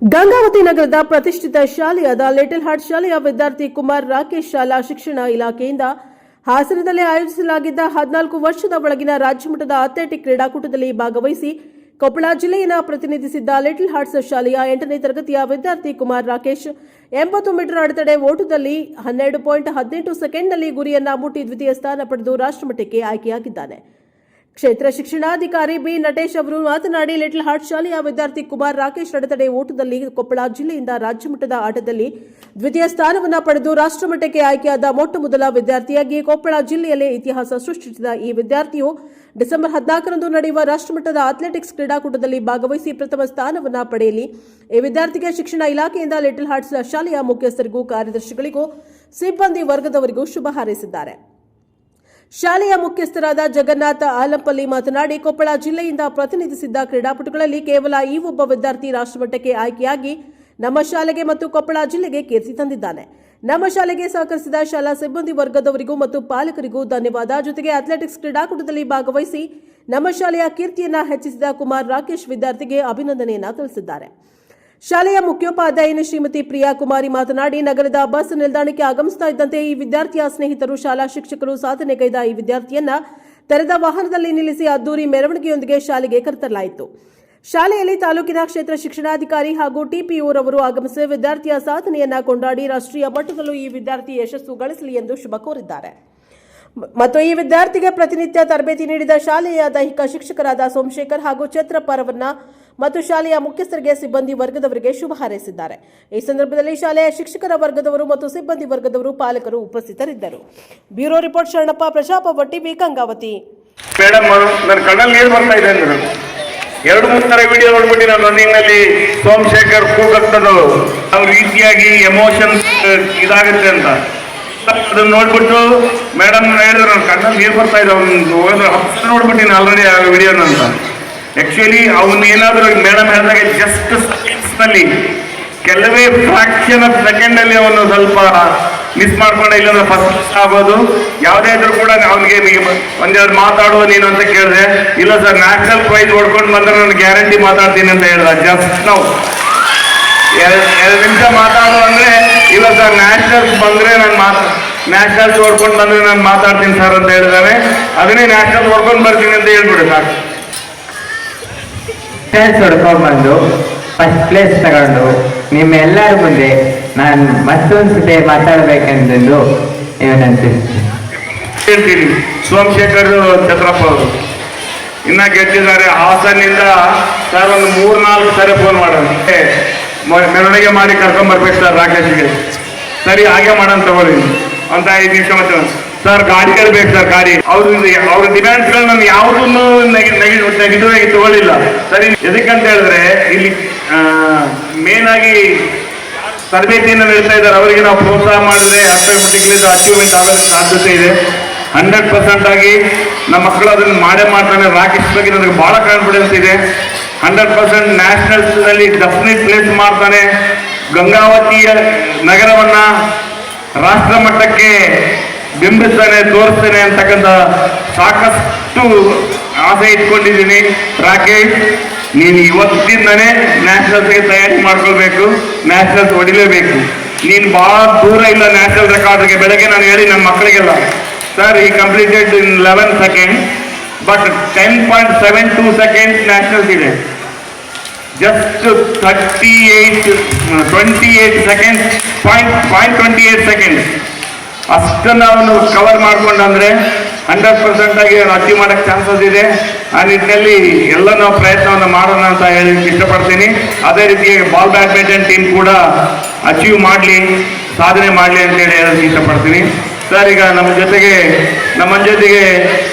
ಗಂಗಾವತಿ ನಗರದ ಪ್ರತಿಷ್ಠಿತ ಶಾಲೆಯಾದ little heart ಶಾಲೆಯ ವಿದ್ಯಾರ್ಥಿ ಕುಮಾರ್ ರಾಕೇಶ್ ಶಾಲಾ ಶಿಕ್ಷಣ ಇಲಾಖೆಯಿಂದ ಹಾಸನದಲ್ಲಿ ಆಯೋಜಿಸಲಾಗಿದ್ದ 14 ವರ್ಷದ ಒಳಗಿನ ರಾಜ್ಯಮಟ್ಟದ ಅಥ್ಲೆಟಿಕ್ ಕ್ರೀಡಾಕೂಟದಲ್ಲಿ ಭಾಗವಹಿಸಿ ಕೊಪ್ಪಳ ಜಿಲ್ಲೆಯನ್ನು ಪ್ರತಿನಿಧಿಸಿದ್ದ ಲಿಟಲ್ ಹಾರ್ಟ್ಸ್ ಶಾಲೆಯ 8ನೇ ತರಗತಿಯ ವಿದ್ಯಾರ್ಥಿ ಕುಮಾರ್ ರಾಕೇಶ್ 80 ಮೀಟರ್ ಅಡೆತಡೆ ಓಟದಲ್ಲಿ 12.18 ಸೆಕೆಂಡ್ನಲ್ಲಿ ಗುರಿಯನ್ನ ಮುಟ್ಟಿ ದ್ವಿತೀಯ ಸ್ಥಾನ ಪಡೆದು ರಾಷ್ಟ್ರಮಟ್ಟಕ್ಕೆ ಆಯ್ಕೆಯಾಗಿದ್ದಾನೆ. ಕ್ಷೇತ್ರ ಶಿಕ್ಷಣಾಧಿಕಾರಿ ಬಿ ನಟೇಶ್ ಅವರು ಮಾತನಾಡಿ, ಲಿಟಲ್ ಹಾರ್ಟ್ ಶಾಲೆಯ ವಿದ್ಯಾರ್ಥಿ ಕುಮಾರ್ ರಾಕೇಶ್ ಅಡೆತಡೆ ಓಟದಲ್ಲಿ ಕೊಪ್ಪಳ ಜಿಲ್ಲೆಯಿಂದ ರಾಜ್ಯಮಟ್ಟದ ಆಟದಲ್ಲಿ ದ್ವಿತೀಯ ಸ್ಥಾನವನ್ನು ಪಡೆದು ರಾಷ್ಟ್ರಮಟ್ಟಕ್ಕೆ ಆಯ್ಕೆಯಾದ ಮೊಟ್ಟ ಮೊದಲ ವಿದ್ಯಾರ್ಥಿಯಾಗಿ ಕೊಪ್ಪಳ ಜಿಲ್ಲೆಯಲ್ಲೇ ಇತಿಹಾಸ ಸೃಷ್ಟಿಸಿದ ಈ ವಿದ್ಯಾರ್ಥಿಯು ಡಿಸೆಂಬರ್ 14ರಂದು ನಡೆಯುವ ರಾಷ್ಟ್ರಮಟ್ಟದ ಅಥ್ಲೆಟಿಕ್ಸ್ ಕ್ರೀಡಾಕೂಟದಲ್ಲಿ ಭಾಗವಹಿಸಿ ಪ್ರಥಮ ಸ್ಥಾನವನ್ನು ಪಡೆಯಲಿ. ಈ ವಿದ್ಯಾರ್ಥಿಗೆ ಶಿಕ್ಷಣ ಇಲಾಖೆಯಿಂದ ಲಿಟಲ್ ಹಾರ್ಟ್ಸ್ ಶಾಲೆಯ ಮುಖ್ಯಸ್ಥರಿಗೂ ಕಾರ್ಯದರ್ಶಿಗಳಿಗೂ ಸಿಬ್ಬಂದಿ ವರ್ಗದವರಿಗೂ ಶುಭ ಹಾರೈಸಿದ್ದಾರೆ. ಶಾಲೆಯ ಮುಖ್ಯಸ್ಥರಾದ ಜಗನ್ನಾಥ ಆಲಂಪಲ್ಲಿ ಮಾತನಾಡಿ, ಕೊಪ್ಪಳ ಜಿಲ್ಲೆಯಿಂದ ಪ್ರತಿನಿಧಿಸಿದ್ದ ಕ್ರೀಡಾಪಟುಗಳಲ್ಲಿ ಕೇವಲ ಈ ಒಬ್ಬ ವಿದ್ಯಾರ್ಥಿ ರಾಷ್ಟ್ರಮಟ್ಟಕ್ಕೆ ಆಯ್ಕೆಯಾಗಿ ನಮ್ಮ ಶಾಲೆಗೆ ಮತ್ತು ಕೊಪ್ಪಳ ಜಿಲ್ಲೆಗೆ ಕೀರ್ತಿ ತಂದಿದ್ದಾನೆ. ನಮ್ಮ ಶಾಲೆಗೆ ಸಹಕರಿಸಿದ ಶಾಲಾ ಸಿಬ್ಬಂದಿ ವರ್ಗದವರಿಗೂ ಮತ್ತು ಪಾಲಕರಿಗೂ ಧನ್ಯವಾದ. ಜೊತೆಗೆ ಅಥ್ಲೆಟಿಕ್ಸ್ ಕ್ರೀಡಾಕೂಟದಲ್ಲಿ ಭಾಗವಹಿಸಿ ನಮ್ಮ ಶಾಲೆಯ ಕೀರ್ತಿಯನ್ನ ಹೆಚ್ಚಿಸಿದ ಕುಮಾರ್ ರಾಕೇಶ್ ವಿದ್ಯಾರ್ಥಿಗೆ ಅಭಿನಂದನೆಯನ್ನ ತಿಳಿಸಿದ್ದಾರೆ. ಶಾಲೆಯ ಮುಖ್ಯೋಪಾಧ್ಯಾಯಿನಿ ಶ್ರೀಮತಿ ಪ್ರಿಯಾ ಕುಮಾರಿ ಮಾತನಾಡಿ, ನಗರದ ಬಸ್ ನಿಲ್ದಾಣಕ್ಕೆ ಆಗಮಿಸ್ತಾ ಇದ್ದಂತೆ ಈ ವಿದ್ಯಾರ್ಥಿಯ ಸ್ನೇಹಿತರು, ಶಾಲಾ ಶಿಕ್ಷಕರು ಸಾಧನೆಗೈದ ಈ ವಿದ್ಯಾರ್ಥಿಯನ್ನ ತೆರೆದ ವಾಹನದಲ್ಲಿ ನಿಲ್ಲಿಸಿ ಅದ್ದೂರಿ ಮೆರವಣಿಗೆಯೊಂದಿಗೆ ಶಾಲೆಗೆ ಕರೆತರಲಾಯಿತು. ಶಾಲೆಯಲ್ಲಿ ತಾಲೂಕಿನ ಕ್ಷೇತ್ರ ಶಿಕ್ಷಣಾಧಿಕಾರಿ ಹಾಗೂ ಟಿಪಿಒರವರು ಆಗಮಿಸಿ ವಿದ್ಯಾರ್ಥಿಯ ಸಾಧನೆಯನ್ನ ಕೊಂಡಾಡಿ ರಾಷ್ಟ್ರೀಯ ಮಟ್ಟದಲ್ಲೂ ಈ ವಿದ್ಯಾರ್ಥಿ ಯಶಸ್ಸು ಗಳಿಸಲಿ ಎಂದು ಶುಭ ಕೋರಿದ್ದಾರೆ. ಮತ್ತು ಈ ವಿದ್ಯಾರ್ಥಿಗೆ ಪ್ರತಿನಿತ್ಯ ತರಬೇತಿ ನೀಡಿದ ಶಾಲೆಯ ದೈಹಿಕ ಶಿಕ್ಷಕರಾದ ಸೋಮಶೇಖರ್ ಹಾಗೂ ಛತ್ರಪರವನ್ನ ಮತ್ತು ಶಾಲೆಯ ಮುಖ್ಯಸ್ಥರಿಗೆ ಸಿಬ್ಬಂದಿ ವರ್ಗದವರಿಗೆ ಶುಭ ಹಾರೈಸಿದ್ದಾರೆ. ಈ ಸಂದರ್ಭದಲ್ಲಿ ಶಾಲೆಯ ಶಿಕ್ಷಕರ ವರ್ಗದವರು ಮತ್ತು ಸಿಬ್ಬಂದಿ ವರ್ಗದವರು ಪಾಲಕರು ಉಪಸ್ಥಿತರಿದ್ದರು. Bureau report Sharanappa, Prajaprabha TV, Gangavati. Madam, ನನ್ನ ಕಣ್ಣಲ್ಲಿ ನೀರು ಬರ್ತಾ ಇದೆ ಅಂದ್ರು. 2-3 ತರ ವಿಡಿಯೋ ನೋಡ್ಬಿಟ್ಟು ನಾನು ರನ್ನಿಂಗ್ ನಲ್ಲಿ ಸೋಮಶೇಖರ್ ಕೂಗತ್ತದು ಅವ್ರ ರೀತಿಯಾಗಿ ಎಮೋಷನ್ ಇದಾಗುತ್ತೆ ಅಂತ ಅದನ್ನ ನೋಡ್ಬಿಟ್ಟು ಮೇಡಮ್ ಹೇಳಿದ್ರು, ನನ್ನ ಕಣ್ಣಲ್ಲಿ ನೀರು ಬರ್ತಾ ಇದೆ. ನೋಡ್ಬಿಟ್ಟಿನಿ ಆಲ್ರೆಡಿ ಆ ವಿಡಿಯೋನ ಅಂತ. ಆಕ್ಚುಲಿ ಅವನು ಏನಾದರೂ ಮೇಡಮ್ ಹೇಳಿದಾಗ ಜಸ್ಟ್ ಸೆಕೆಂಡ್ಸ್ ನಲ್ಲಿ ಕೆಲವೇ ಫ್ರಾಕ್ಷನ್ ಆಫ್ ಸೆಕೆಂಡ್ ಅಲ್ಲಿ ಅವನು ಸ್ವಲ್ಪ ಮಿಸ್ ಮಾಡ್ಕೊಂಡ, ಇಲ್ಲಾಂದ್ರೆ ಫಸ್ಟ್ ಆಗೋದು. ಯಾವುದೇ ಇದ್ರೂ ಕೂಡ ಅವನಿಗೆ ಒಂದೆರಡು ಮಾತಾಡುವ ನೀನು ಅಂತ ಕೇಳಿದೆ. ಇಲ್ಲ ಸರ್, ನ್ಯಾಷನಲ್ ಪ್ರೈಸ್ ಹೊಡ್ಕೊಂಡು ಬಂದ್ರೆ ನಾನು ಗ್ಯಾರಂಟಿ ಮಾತಾಡ್ತೀನಿ ಅಂತ ಹೇಳ್ದ. ಜಸ್ಟ್ ನಾವು 2 ನಿಮಿಷ ಮಾತಾಡು ಅಂದ್ರೆ, ಇಲ್ಲ ಸರ್ ನ್ಯಾಷನಲ್ಸ್ ಬಂದ್ರೆ ನ್ಯಾಷನಲ್ಸ್ ಹೊಡ್ಕೊಂಡು ಬಂದ್ರೆ ನಾನು ಮಾತಾಡ್ತೀನಿ ಸರ್ ಅಂತ ಹೇಳಿದಾನೆ. ಅದನ್ನೇ ನ್ಯಾಷನಲ್ ಹೊಡ್ಕೊಂಡು ಬರ್ತೀನಿ ಅಂತ ಹೇಳ್ಬಿಡು ಸಾಕು. ಹೊಡ್ಕೊಂಡ್ಬಂದು ಫಸ್ಟ್ ಪ್ಲೇಸ್ ತಗೊಂಡು ನಿಮ್ಮೆಲ್ಲರ ಮುಂದೆ ನಾನು ಮತ್ತೊಂದು ಸತಿ ಮಾತಾಡ್ಬೇಕೆಂದು ಹೇಳ್ತೀನಿ. ಸೋಮಶೇಖರ್ ಛತ್ರಪ್ಪ ಅವರು ಇನ್ನ ಗೆದ್ದಿದ್ದಾರೆ. ಹಾಸನಿಂದ ಸರ್ ಒಂದು 3-4 ಸರಿ ಫೋನ್ ಮಾಡೋಣ, ಮೆರವಣಿಗೆ ಮಾಡಿ ಕರ್ಕೊಂಡ್ಬರ್ಬೇಕು ಸರ್ ರಾಕೇಶ್ಗೆ. ಸರಿ, ಹಾಗೆ ಮಾಡೋಣ ತಗೊಳ್ಳಿ ಅಂತ 5 ನಿಮಿಷ ಮತ್ತೆ ಸರ್ ಗಾಡಿಗಳು ಬೇಕು ಸರ್, ಗಾಡಿ ಅವ್ರ ಡಿಮ್ಯಾಂಡ್ಸ್ಗಳು ನಾನು ಯಾವುದನ್ನು ನೆಗೆಟಿವ್ ಆಗಿ ತಗೊಳ್ಳಿಲ್ಲ. ಸರಿ, ಎದಕ್ಕಂತ ಹೇಳಿದ್ರೆ ಇಲ್ಲಿ ಮೇನ್ ಆಗಿ ತರಬೇತಿಯನ್ನು ನೀಡ್ತಾ ಇದ್ದಾರೆ. ಅವರಿಗೆ ನಾವು ಪ್ರೋತ್ಸಾಹ ಮಾಡಿದ್ರೆ ಆಟೋಮೆಟಿಕ್ಲಿ ಅಚೀವ್ಮೆಂಟ್ ಆಗೋದಕ್ಕೆ ಸಾಧ್ಯತೆ ಇದೆ. 100% ಆಗಿ ನಮ್ಮ ಮಕ್ಕಳು ಅದನ್ನು ಮಾಡೇ ಮಾಡ್ತಾನೆ. ರಾಕೇಶ್ ಬಗ್ಗೆ ನನಗೆ ಬಹಳ ಕಾನ್ಫಿಡೆನ್ಸ್ ಇದೆ. 100% ನ್ಯಾಷನಲ್ಸ್ ನಲ್ಲಿ ಡೆಫಿನೆಟ್ ಪ್ಲೇಸ್ ಮಾಡ್ತಾನೆ. ಗಂಗಾವತಿಯ ನಗರವನ್ನ ರಾಷ್ಟ್ರ ಮಟ್ಟಕ್ಕೆ ಬಿಂಬಿಸ್ತಾನೆ, ತೋರಿಸ್ತಾನೆ ಅಂತಕ್ಕಂಥ ಸಾಕಷ್ಟು ಆಸೆ ಇಟ್ಕೊಂಡಿದ್ದೀನಿ. ರಾಕೇಶ್, ನೀನು ಇವತ್ತಿಂದನೇ ನ್ಯಾಷನಲ್ಸ್ಗೆ ತಯಾರಿ ಮಾಡ್ಕೊಳ್ಬೇಕು, ನ್ಯಾಷನಲ್ಸ್ ಹೊಡಿಲೇಬೇಕು. ನೀನು ಭಾಳ ದೂರ ಇಲ್ಲ ನ್ಯಾಷನಲ್ ರೆಕಾರ್ಡ್ಗೆ. ಬೆಳಗ್ಗೆ ನಾನು ಹೇಳಿ ನಮ್ಮ ಮಕ್ಕಳಿಗೆಲ್ಲ, ಸರ್ ಈ completed in 11 second, but 10.72 seconds nationals ಇದೆ. ಜಸ್ಟ್ 28 ಸೆಕೆಂಡ್ಸ್, 0.28 ಸೆಕೆಂಡ್ಸ್ ಅಷ್ಟನ್ನು ಅವನು ಕವರ್ ಮಾಡ್ಕೊಂಡಂದ್ರೆ 100% ಆಗಿ ಅವನು ಅಚೀವ್ ಮಾಡೋಕ್ಕೆ ಚಾನ್ಸಸ್ ಇದೆ. ಆ ನಿಟ್ಟಿನಲ್ಲಿ ಎಲ್ಲ ನಾವು ಪ್ರಯತ್ನವನ್ನು ಮಾಡೋಣ ಅಂತ ಹೇಳಿ ಇಷ್ಟಪಡ್ತೀನಿ. ಅದೇ ರೀತಿಯಾಗಿ ಬಾಲ್ ಬ್ಯಾಡ್ಮಿಂಟನ್ ಟೀಮ್ ಕೂಡ ಅಚೀವ್ ಮಾಡಲಿ, ಸಾಧನೆ ಮಾಡಲಿ ಅಂತೇಳಿ ಹೇಳೋಕ್ಕೆ ಇಷ್ಟಪಡ್ತೀನಿ. ಸರ್, ಈಗ ನಮ್ಮ ಜೊತೆಗೆ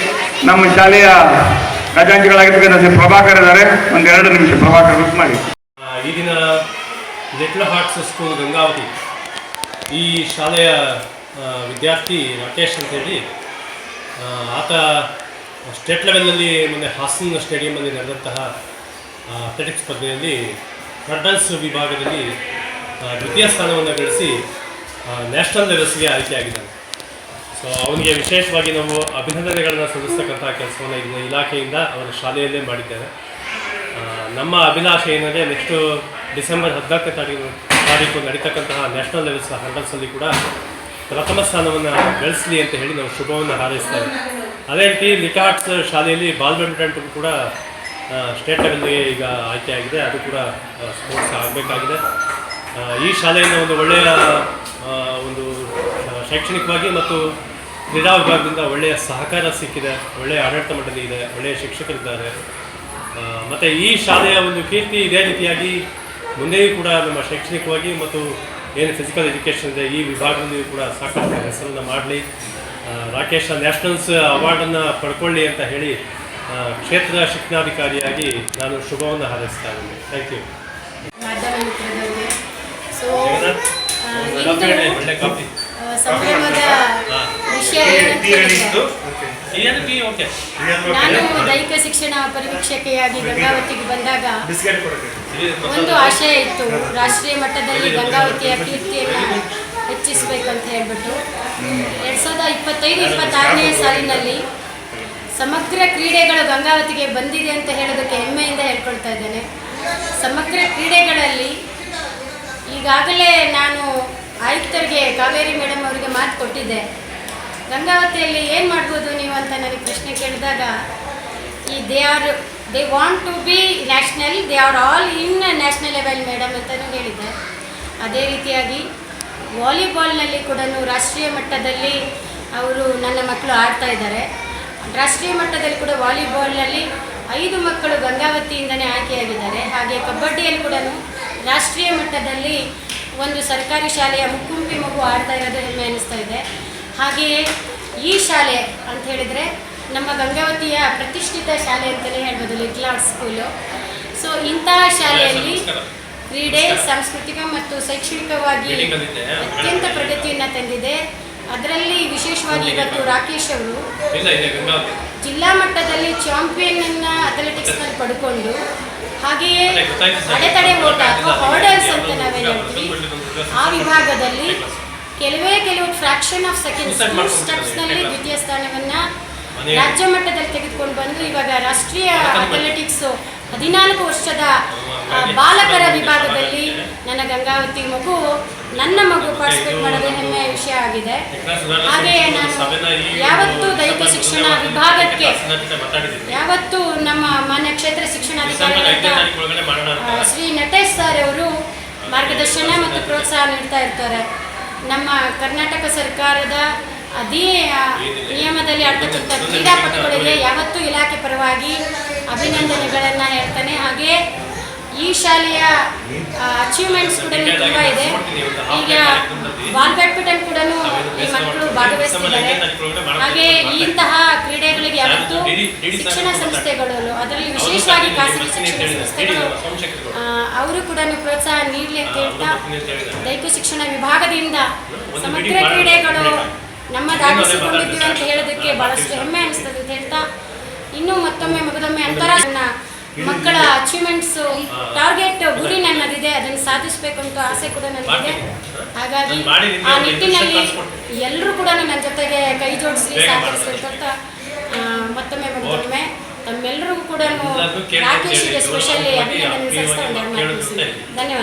ನಮ್ಮ ಶಾಲೆಯ ಖಜಾಂಚಿಗಳಾಗಿರ್ತಕ್ಕಂಥ ಪ್ರಭಾಕರ್ ಇದ್ದಾರೆ. 1-2 ನಿಮಿಷ ಪ್ರಭಾಕರ್ ಬುಕ್ ಮಾಡಿ. ಈ ದಿನ ಲಿಟಲ್ ಹಾರ್ಟ್ಸ್ ಸ್ಕೂಲ್ ಗಂಗಾವತಿ ಈ ಶಾಲೆಯ ವಿದ್ಯಾರ್ಥಿ ರಾಕೇಶ್ ಅಂತೇಳಿ, ಆತ ಸ್ಟೇಟ್ ಲೆವೆಲ್ನಲ್ಲಿ ಮೊನ್ನೆ ಹಾಸನ್ ಸ್ಟೇಡಿಯಮಲ್ಲಿ ನಡೆದಂತಹ ಅಥ್ಲೆಟಿಕ್ಸ್ ಸ್ಪರ್ಧೆಯಲ್ಲಿ ಹರ್ಡಲ್ಸ್ ವಿಭಾಗದಲ್ಲಿ ದ್ವಿತೀಯ ಸ್ಥಾನವನ್ನು ಗಳಿಸಿ ನ್ಯಾಷನಲ್ ಲೆವೆಲ್ಸ್ಗೆ ಆಯ್ಕೆಯಾಗಿದ್ದಾನೆ. ಸೊ ಅವನಿಗೆ ವಿಶೇಷವಾಗಿ ನಾವು ಅಭಿನಂದನೆಗಳನ್ನು ಸಲ್ಲಿಸ್ತಕ್ಕಂಥ ಕೆಲಸವನ್ನು ಇದನ್ನ ಇಲಾಖೆಯಿಂದ ಅವರ ಶಾಲೆಯಲ್ಲೇ ಮಾಡಿದ್ದೇವೆ. ನಮ್ಮ ಅಭಿಲಾಷೆ ಏನಂದರೆ ನೆಕ್ಸ್ಟು ಡಿಸೆಂಬರ್ 14ನೇ ತಾರೀಕು ನಡೀತಕ್ಕಂತಹ ನ್ಯಾಷನಲ್ ಲೆವೆಲ್ಸ್ ಹರ್ಡಲ್ಸಲ್ಲಿ ಕೂಡ ಪ್ರಥಮ ಸ್ಥಾನವನ್ನು ಗಳಿಸಲಿ ಅಂತ ಹೇಳಿ ನಾವು ಶುಭವನ್ನು ಹಾರೈಸ್ತೇವೆ. ಅದೇ ರೀತಿ ಲಿಟಲ್ ಹಾರ್ಟ್ಸ್ ಶಾಲೆಯಲ್ಲಿ ಬಾಲ್ ಬ್ಯಾಡ್ಮಿಂಟನ್ ಕೂಡ ಸ್ಟೇಟ್ ಲೆವೆಲ್ಗೆ ಈಗ ಆಯ್ಕೆಯಾಗಿದೆ. ಅದು ಕೂಡ ಸ್ಪೋರ್ಟ್ಸ್ ಆಗಬೇಕಾಗಿದೆ. ಈ ಶಾಲೆಯಿಂದ ಒಂದು ಒಳ್ಳೆಯ ಒಂದು ಶೈಕ್ಷಣಿಕವಾಗಿ ಮತ್ತು ಕ್ರೀಡಾ ವಿಭಾಗದಿಂದ ಒಳ್ಳೆಯ ಸಹಕಾರ ಸಿಕ್ಕಿದೆ, ಒಳ್ಳೆಯ ಆಡಳಿತ ಮಂಡಳಿ ಇದೆ, ಒಳ್ಳೆಯ ಶಿಕ್ಷಕರಿದ್ದಾರೆ. ಮತ್ತು ಈ ಶಾಲೆಯ ಒಂದು ಕೀರ್ತಿ ಇದೇ ರೀತಿಯಾಗಿ ಮುಂದೆಯೂ ಕೂಡ ನಮ್ಮ ಶೈಕ್ಷಣಿಕವಾಗಿ ಮತ್ತು ಏನು ಫಿಸಿಕಲ್ ಎಜುಕೇಷನ್ ಇದೆ ಈ ವಿಭಾಗದಲ್ಲಿಯೂ ಕೂಡ ಸಾಕಷ್ಟು ಹೆಸರನ್ನು ಮಾಡಲಿ, ರಾಕೇಶ್ ನ್ಯಾಷನಲ್ಸ್ ಅವಾರ್ಡನ್ನು ಪಡ್ಕೊಳ್ಳಿ ಅಂತ ಹೇಳಿ ಕ್ಷೇತ್ರ ಶಿಕ್ಷಣಾಧಿಕಾರಿಯಾಗಿ ನಾನು ಶುಭವನ್ನು ಹಾರೈಸ್ತಾ ಇದ್ದೀನಿ. Thank you. ಮಾಧ್ಯಮ ಮಿತ್ರರಿಗೆ ಸೊ ಒಳ್ಳೆ ಕಾಫಿ ಸಂಭ್ರಮದ ವಿಷಯ ನಾನು ದೈಹಿಕ ಶಿಕ್ಷಣ ಪರಿವೀಕ್ಷಕೆಯಾಗಿ ಗಂಗಾವತಿಗೆ ಬಂದಾಗ ಒಂದು ಆಶಯ ಇತ್ತು, ರಾಷ್ಟ್ರೀಯ ಮಟ್ಟದಲ್ಲಿ ಗಂಗಾವತಿಯ ಕೀರ್ತಿಯನ್ನು ಹೆಚ್ಚಿಸಬೇಕಂತ ಹೇಳ್ಬಿಟ್ಟು 2025-26ನೇ ಸಾಲಿನಲ್ಲಿ ಸಮಗ್ರ ಕ್ರೀಡೆಗಳು ಗಂಗಾವತಿಗೆ ಬಂದಿದೆ ಅಂತ ಹೇಳೋದಕ್ಕೆ ಹೆಮ್ಮೆಯಿಂದ ಹೇಳ್ಕೊಳ್ತಾ ಇದ್ದೇನೆ. ಸಮಗ್ರ ಕ್ರೀಡೆಗಳಲ್ಲಿ ಈಗಾಗಲೇ ನಾನು ಆಯುಕ್ತರಿಗೆ ಕಾವೇರಿ ಮೇಡಮ್ ಅವರಿಗೆ ಮಾತು ಕೊಟ್ಟಿದ್ದೆ, ಗಂಗಾವತಿಯಲ್ಲಿ ಏನು ಮಾಡ್ಬೋದು ನೀವು ಅಂತ ನನಗೆ ಪ್ರಶ್ನೆ ಕೇಳಿದಾಗ they want to be national, they are all in national level madam ಅಂತಲೂ ಹೇಳಿದ್ದೆ. ಅದೇ ರೀತಿಯಾಗಿ ವಾಲಿಬಾಲ್ನಲ್ಲಿ ಕೂಡ ರಾಷ್ಟ್ರೀಯ ಮಟ್ಟದಲ್ಲಿ ಅವರು ನನ್ನ ಮಕ್ಕಳು ಆಡ್ತಾ ಇದ್ದಾರೆ. ರಾಷ್ಟ್ರೀಯ ಮಟ್ಟದಲ್ಲಿ ಕೂಡ ವಾಲಿಬಾಲ್ನಲ್ಲಿ 5 ಮಕ್ಕಳು ಗಂಗಾವತಿಯಿಂದನೇ ಆಯ್ಕೆಯಾಗಿದ್ದಾರೆ. ಹಾಗೆ ಕಬಡ್ಡಿಯಲ್ಲಿ ಕೂಡ ರಾಷ್ಟ್ರೀಯ ಮಟ್ಟದಲ್ಲಿ ಒಂದು ಸರ್ಕಾರಿ ಶಾಲೆಯ ಮುಕ್ಕುಂಪಿ ಮಗು ಆಡ್ತಾ ಇರೋದು ಹೆಮ್ಮೆ ಅನ್ನಿಸ್ತಾ ಇದೆ. ಹಾಗೆಯೇ ಈ ಶಾಲೆ ಅಂತ ಹೇಳಿದರೆ ನಮ್ಮ ಗಂಗಾವತಿಯ ಪ್ರತಿಷ್ಠಿತ ಶಾಲೆ ಅಂತಲೇ ಹೇಳ್ಬೋದು, ಲಿಟಲ್ ಹಾರ್ಟ್ಸ್ ಸ್ಕೂಲು. ಸೊ ಇಂತಹ ಶಾಲೆಯಲ್ಲಿ ಕ್ರೀಡೆ, ಸಾಂಸ್ಕೃತಿಕ ಮತ್ತು ಶೈಕ್ಷಣಿಕವಾಗಿ ಅತ್ಯಂತ ಪ್ರಗತಿಯನ್ನು ತಂದಿದೆ. ಅದರಲ್ಲಿ ವಿಶೇಷವಾಗಿ ಇವತ್ತು ರಾಕೇಶ್ ಅವರು ಜಿಲ್ಲಾ ಮಟ್ಟದಲ್ಲಿ ಚಾಂಪಿಯನ್ ಅಥ್ಲೆಟಿಕ್ಸ್ನಲ್ಲಿ ಪಡ್ಕೊಂಡು, ಹಾಗೆಯೇ ಅಡೆತಡೆ ಓಟ ಅಥವಾ ಹಾರ್ಡಲ್ಸ್ ಅಂತ ನಾವೇನು ಹೇಳ್ತೀವಿ ಆ ವಿಭಾಗದಲ್ಲಿ ಕೆಲವು ಫ್ರಾಕ್ಷನ್ ಆಫ್ ಸೆಕೆಂಡ್ಸ್ 2 ಸ್ಟೆಪ್ಸ್ನಲ್ಲಿ ದ್ವಿತೀಯ ಸ್ಥಾನವನ್ನು ರಾಜ್ಯ ಮಟ್ಟದಲ್ಲಿ ತೆಗೆದುಕೊಂಡು ಬಂದು ಇವಾಗ ರಾಷ್ಟ್ರೀಯ ಅಥ್ಲೆಟಿಕ್ಸು 14 ವರ್ಷದ ಬಾಲಕರ ವಿಭಾಗದಲ್ಲಿ ನನ್ನ ಮಗು ಪಾರ್ಟಿಸಿಪೇಟ್ ಮಾಡೋದು ಹೆಮ್ಮೆಯ ವಿಷಯ ಆಗಿದೆ. ಹಾಗೆಯೇ ನಾನು ಯಾವತ್ತೂ ದೈಹಿಕ ಶಿಕ್ಷಣ ವಿಭಾಗಕ್ಕೆ ಯಾವತ್ತೂ ನಮ್ಮ ಮಾನ್ಯ ಕ್ಷೇತ್ರ ಶಿಕ್ಷಣಾಧಿಕಾರಿಗಳಾದ ಶ್ರೀ ನಟೇಶ್ ಸರ್ ಅವರು ಮಾರ್ಗದರ್ಶನ ಮತ್ತು ಪ್ರೋತ್ಸಾಹ ನೀಡ್ತಾ ಇರ್ತಾರೆ. ನಮ್ಮ ಕರ್ನಾಟಕ ಸರ್ಕಾರದ ಅದೇ ನಿಯಮದಲ್ಲಿ ಆಡ್ತಕ್ಕಂಥ ಕ್ರೀಡಾಪಟುಗಳಿಗೆ ಯಾವತ್ತೂ ಇಲಾಖೆ ಪರವಾಗಿ ಅಭಿನಂದನೆಗಳನ್ನು ಹೇಳ್ತಾನೆ. ಹಾಗೆ ಈ ಶಾಲೆಯ ಅಚೀವ್ಮೆಂಟ್ಸ್ ಕೂಡ ತುಂಬ ಇದೆ. ಈಗ ಬಾಲ್ ಬ್ಯಾಡ್ಮಿಂಟನ್ ಕೂಡ ಈ ಮಕ್ಕಳು ಭಾಗವಹಿಸ್ತಿದ್ದಾರೆ. ಹಾಗೆ ಇಂತಹ ಕ್ರೀಡೆಗಳಿಗೆ ಯಾವತ್ತೂ ಶಿಕ್ಷಣ ಸಂಸ್ಥೆಗಳು, ಅದರಲ್ಲಿ ವಿಶೇಷವಾಗಿ ಖಾಸಗಿ ಶಿಕ್ಷಣ ಸಂಸ್ಥೆಗಳು ಅವರು ಕೂಡ ಪ್ರೋತ್ಸಾಹ ನೀಡಲಿ ಅಂತ ಹೇಳ್ತಾ, ದೈಹಿಕ ಶಿಕ್ಷಣ ವಿಭಾಗದಿಂದ ಸಮಗ್ರ ಕ್ರೀಡೆಗಳು ನಮ್ಮದಾಗಿಸಿಕೊಂಡಿದ್ದೀವಿ ಅಂತ ಹೇಳೋದಕ್ಕೆ ಭಾಳಷ್ಟು ಹೆಮ್ಮೆ ಅನಿಸ್ತದೆ ಅಂತ ಹೇಳ್ತಾ, ಇನ್ನೂ ಮತ್ತೊಮ್ಮೆ ಅಂತಾರಾಷ್ಟ್ರೀಯ ಮಕ್ಕಳ ಅಚೀವ್ಮೆಂಟ್ಸು ಟಾರ್ಗೆಟ್ ಗುರಿ ನನ್ನದಿದೆ, ಅದನ್ನು ಸಾಧಿಸಬೇಕು ಅಂತ ಆಸೆ ಕೂಡ ನನಗಿದೆ. ಹಾಗಾಗಿ ಆ ನಿಟ್ಟಿನಲ್ಲಿ ಎಲ್ಲರೂ ಕೂಡ ನನ್ನ ಜೊತೆಗೆ ಕೈ ಜೋಡಿಸಿ ಸಹಕರಿಸಬೇಕು ಅಂತ ಮತ್ತೊಮ್ಮೆ ತಮ್ಮೆಲ್ಲರಿಗೂ ಕೂಡ ರಾಕೇಶ್ಗೆ ಸ್ಪೆಷಲಿ ಅಭಿನಂದನೆ ಸಲ್ಲಿಸ್ತಾ ಧನ್ಯವಾದ.